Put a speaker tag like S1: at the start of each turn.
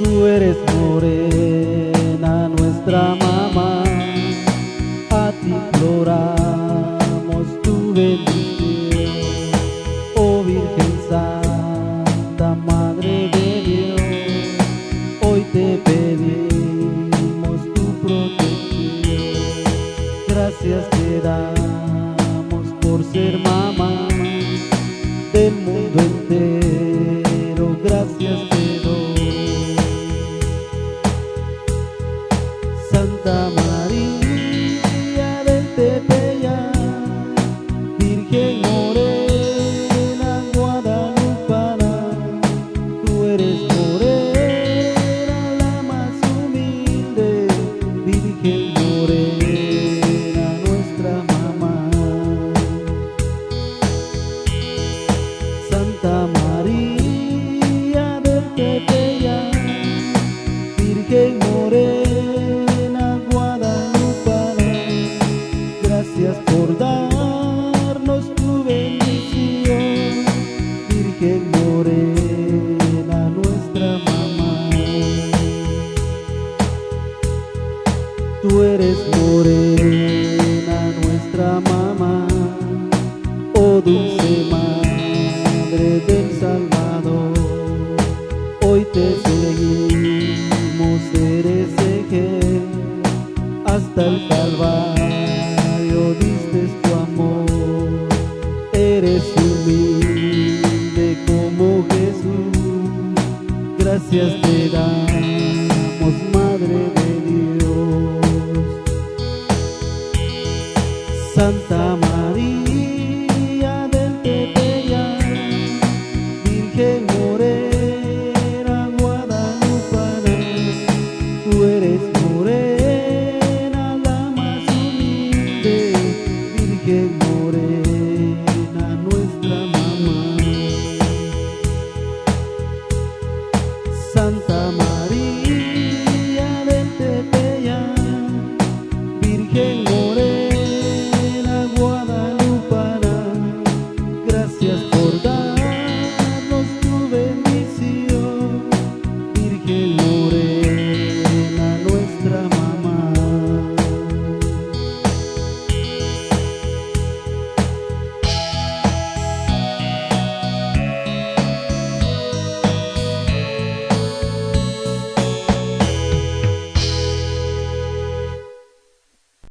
S1: Tú eres morena, nuestra mamá, a ti imploramos tu bendición. Oh Virgen Santa, Madre de Dios, hoy te pedimos tu protección. Gracias te damos por ser mamá del mundo entero, gracias te doy. Santa María del Tepeyac, Virgen morena guadalupana, tú eres morena, la más humilde, Virgen morena, nuestra mamá. Santa María del Tepeyac, Virgen morena guadalupana, gracias por darnos tu bendición, Virgen morena, nuestra mamá. Tú eres morena, nuestra mamá, oh dulce Madre del Salvador, hoy te seguimos, eres eje, hasta el Calvario diste tu amor, eres humilde como Jesús, gracias te damos, Madre de Dios. Santa María